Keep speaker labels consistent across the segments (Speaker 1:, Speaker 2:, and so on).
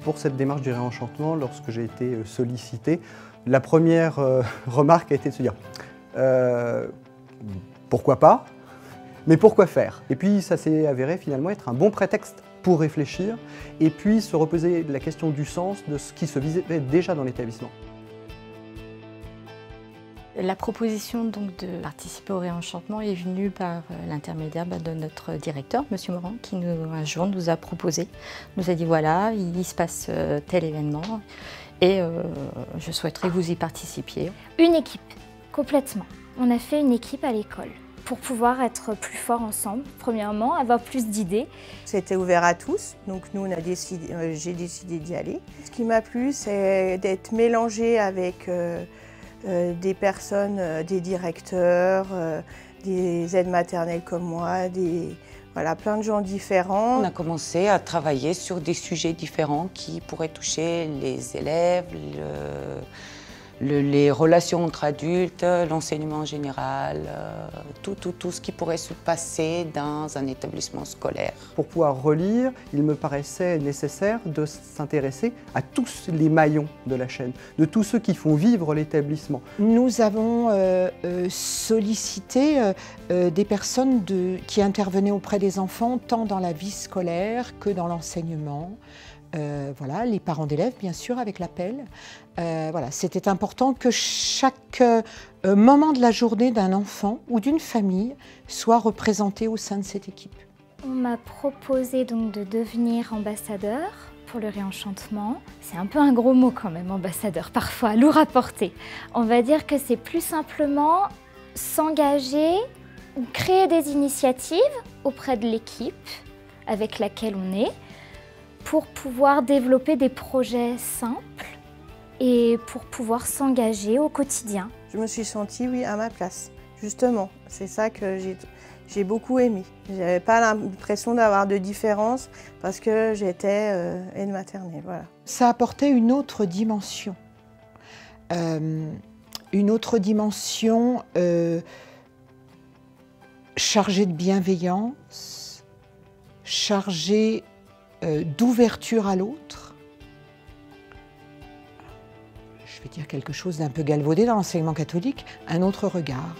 Speaker 1: pour cette démarche du réenchantement, lorsque j'ai été sollicité, la première remarque a été de se dire pourquoi pas, mais pourquoi faire? Et puis ça s'est avéré finalement être un bon prétexte pour réfléchir et puis se reposer la question du sens de ce qui se vivait déjà dans l'établissement.
Speaker 2: La proposition donc de participer au réenchantement est venue par l'intermédiaire de notre directeur, M. Morand, qui un jour nous a proposé, nous a dit voilà, il se passe tel événement et je souhaiterais que vous y participiez.
Speaker 3: Une équipe, complètement. On a fait une équipe à l'école pour pouvoir être plus forts ensemble, premièrement, avoir plus d'idées.
Speaker 4: C'était ouvert à tous, donc nous j'ai décidé d'y aller. Ce qui m'a plu, c'est d'être mélangée avec des personnes, des directeurs, des aides maternelles comme moi, voilà, plein de gens différents.
Speaker 5: On a commencé à travailler sur des sujets différents qui pourraient toucher les élèves, les relations entre adultes, l'enseignement en général, tout ce qui pourrait se passer dans un établissement scolaire.
Speaker 1: Pour pouvoir relire, il me paraissait nécessaire de s'intéresser à tous les maillons de la chaîne, de tous ceux qui font vivre l'établissement.
Speaker 6: Nous avons sollicité des personnes qui intervenaient auprès des enfants, tant dans la vie scolaire que dans l'enseignement. Voilà, les parents d'élèves, bien sûr, avec l'appel. Voilà, c'était important que chaque moment de la journée d'un enfant ou d'une famille soit représenté au sein de cette équipe.
Speaker 3: On m'a proposé donc de devenir ambassadeur pour le réenchantement. C'est un peu un gros mot quand même, ambassadeur, parfois, lourd à porter. On va dire que c'est plus simplement s'engager ou créer des initiatives auprès de l'équipe avec laquelle on est, pour pouvoir développer des projets simples et pour pouvoir s'engager au quotidien.
Speaker 4: Je me suis sentie, oui, à ma place, justement. C'est ça que j'ai beaucoup aimé. Je n'avais pas l'impression d'avoir de différence parce que j'étais aide maternelle, voilà.
Speaker 6: Ça apportait une autre dimension. Chargée de bienveillance, chargée d'ouverture à l'autre. Je vais dire quelque chose d'un peu galvaudé dans l'enseignement catholique, un autre regard.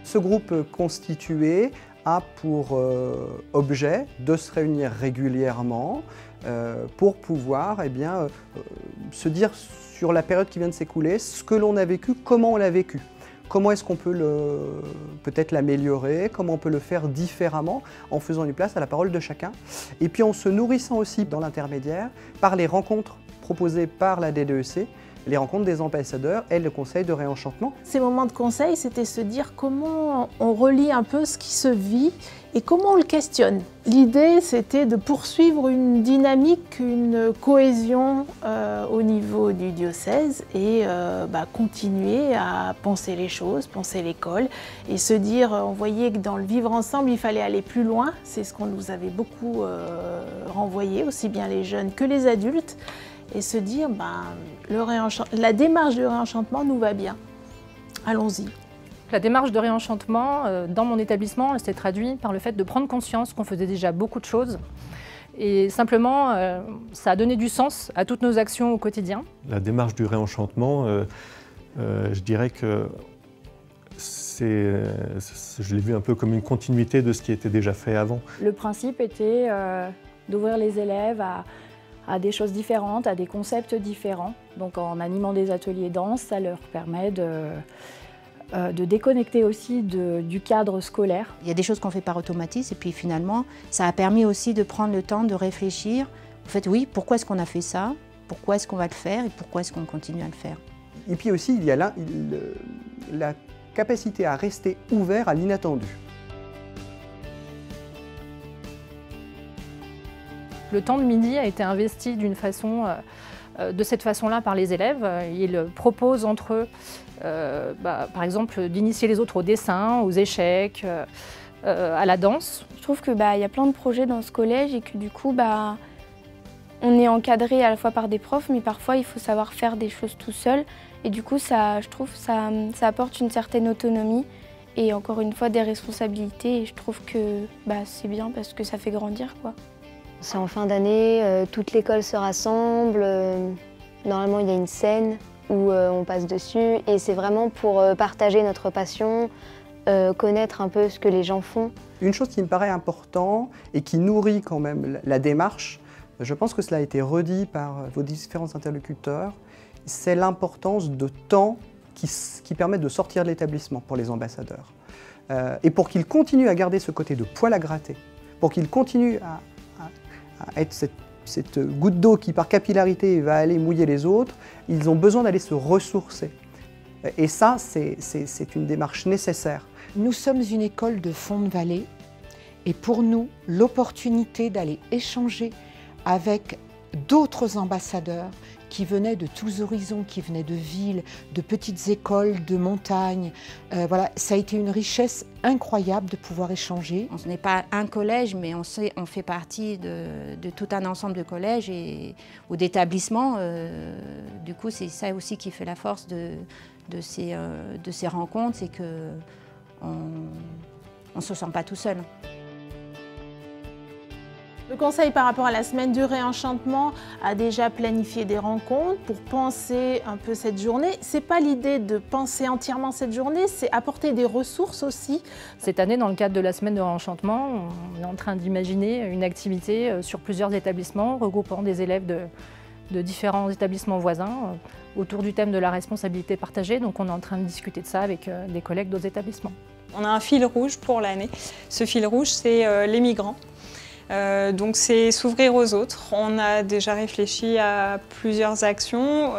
Speaker 1: Ce groupe constitué a pour objet de se réunir régulièrement pour pouvoir se dire sur la période qui vient de s'écouler, ce que l'on a vécu, comment on l'a vécu. Comment est-ce qu'on peut peut-être l'améliorer, comment on peut le faire différemment en faisant une place à la parole de chacun. Et puis en se nourrissant aussi dans l'intermédiaire par les rencontres proposées par la DDEC, les rencontres des ambassadeurs et le conseil de réenchantement.
Speaker 7: Ces moments de conseil, c'était se dire comment on relie un peu ce qui se vit et comment on le questionne. L'idée, c'était de poursuivre une dynamique, une cohésion au niveau du diocèse et continuer à penser les choses, penser l'école et se dire, on voyait que dans le vivre ensemble, il fallait aller plus loin. C'est ce qu'on nous avait beaucoup renvoyé, aussi bien les jeunes que les adultes. Et se dire, la démarche de réenchantement nous va bien. Allons-y.
Speaker 8: La démarche de réenchantement, dans mon établissement, elle s'est traduite par le fait de prendre conscience qu'on faisait déjà beaucoup de choses. Et simplement, ça a donné du sens à toutes nos actions au quotidien.
Speaker 9: La démarche du réenchantement, je dirais que je l'ai vu un peu comme une continuité de ce qui était déjà fait avant.
Speaker 10: Le principe était d'ouvrir les élèves à des choses différentes, à des concepts différents. Donc en animant des ateliers danse, ça leur permet de déconnecter aussi du cadre scolaire.
Speaker 2: Il y a des choses qu'on fait par automatisme et puis finalement, ça a permis aussi de prendre le temps de réfléchir. En fait, oui, pourquoi est-ce qu'on a fait ça? Pourquoi est-ce qu'on va le faire et pourquoi est-ce qu'on continue à le faire?
Speaker 1: Et puis aussi, il y a la capacité à rester ouvert à l'inattendu.
Speaker 8: Le temps de midi a été investi de cette façon-là par les élèves. Ils proposent entre eux, par exemple, d'initier les autres au dessin, aux échecs, à la danse.
Speaker 11: Je trouve qu'il y a plein de projets dans ce collège et que du coup, on est encadré à la fois par des profs, mais parfois il faut savoir faire des choses tout seul. Et du coup, je trouve que ça apporte une certaine autonomie et encore une fois des responsabilités. Et je trouve que c'est bien parce que ça fait grandir, quoi.
Speaker 12: C'est en fin d'année, toute l'école se rassemble. Normalement, il y a une scène où on passe dessus et c'est vraiment pour partager notre passion, connaître un peu ce que les gens font.
Speaker 1: Une chose qui me paraît importante et qui nourrit quand même la démarche, je pense que cela a été redit par vos différents interlocuteurs, c'est l'importance de temps qui permet de sortir de l'établissement pour les ambassadeurs. Et pour qu'ils continuent à garder ce côté de poil à gratter, pour qu'ils continuent à être cette goutte d'eau qui par capillarité va aller mouiller les autres, ils ont besoin d'aller se ressourcer. Et ça, c'est une démarche nécessaire.
Speaker 6: Nous sommes une école de fond de vallée et pour nous, l'opportunité d'aller échanger avec d'autres ambassadeurs qui venaient de tous horizons, qui venaient de villes, de petites écoles, de montagnes. Voilà, ça a été une richesse incroyable de pouvoir échanger.
Speaker 2: On n'est pas un collège, mais on fait partie de tout un ensemble de collèges ou d'établissements. Du coup, c'est ça aussi qui fait la force de ces rencontres, c'est qu'on ne se sent pas tout seul.
Speaker 7: Le conseil par rapport à la semaine du réenchantement a déjà planifié des rencontres pour penser un peu cette journée. Ce n'est pas l'idée de penser entièrement cette journée, c'est apporter des ressources aussi.
Speaker 8: Cette année, dans le cadre de la semaine de réenchantement, on est en train d'imaginer une activité sur plusieurs établissements regroupant des élèves de différents établissements voisins autour du thème de la responsabilité partagée. Donc on est en train de discuter de ça avec des collègues d'autres établissements.
Speaker 13: On a un fil rouge pour l'année. Ce fil rouge, c'est les migrants. Donc c'est s'ouvrir aux autres. On a déjà réfléchi à plusieurs actions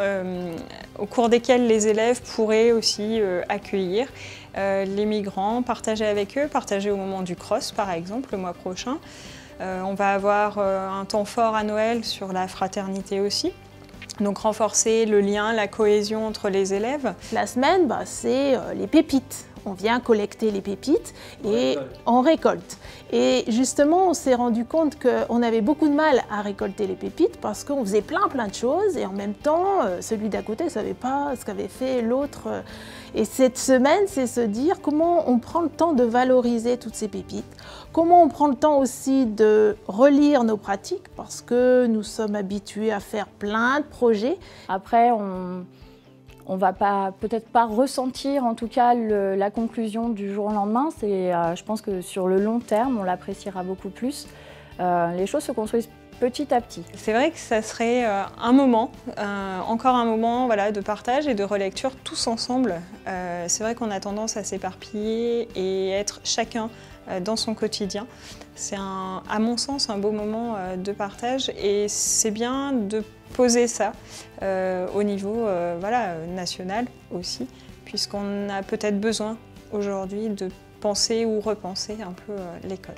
Speaker 13: au cours desquelles les élèves pourraient aussi accueillir les migrants, partager avec eux, partager au moment du cross par exemple le mois prochain. On va avoir un temps fort à Noël sur la fraternité aussi. Donc renforcer le lien, la cohésion entre les élèves.
Speaker 7: La semaine, c'est les pépites. On vient collecter les pépites et on récolte. Et justement, on s'est rendu compte qu'on avait beaucoup de mal à récolter les pépites parce qu'on faisait plein de choses et en même temps, celui d'à côté ne savait pas ce qu'avait fait l'autre. Et cette semaine, c'est se dire comment on prend le temps de valoriser toutes ces pépites, comment on prend le temps aussi de relire nos pratiques parce que nous sommes habitués à faire plein de projets.
Speaker 10: Après, on va peut-être pas ressentir en tout cas la conclusion du jour au lendemain. Je pense que sur le long terme, on l'appréciera beaucoup plus. Les choses se construisent petit à petit.
Speaker 13: C'est vrai que ça serait un moment, encore un moment de partage et de relecture tous ensemble. C'est vrai qu'on a tendance à s'éparpiller et être chacun dans son quotidien. C'est à mon sens un beau moment de partage et c'est bien de poser ça au niveau national aussi, puisqu'on a peut-être besoin aujourd'hui de penser ou repenser un peu l'école.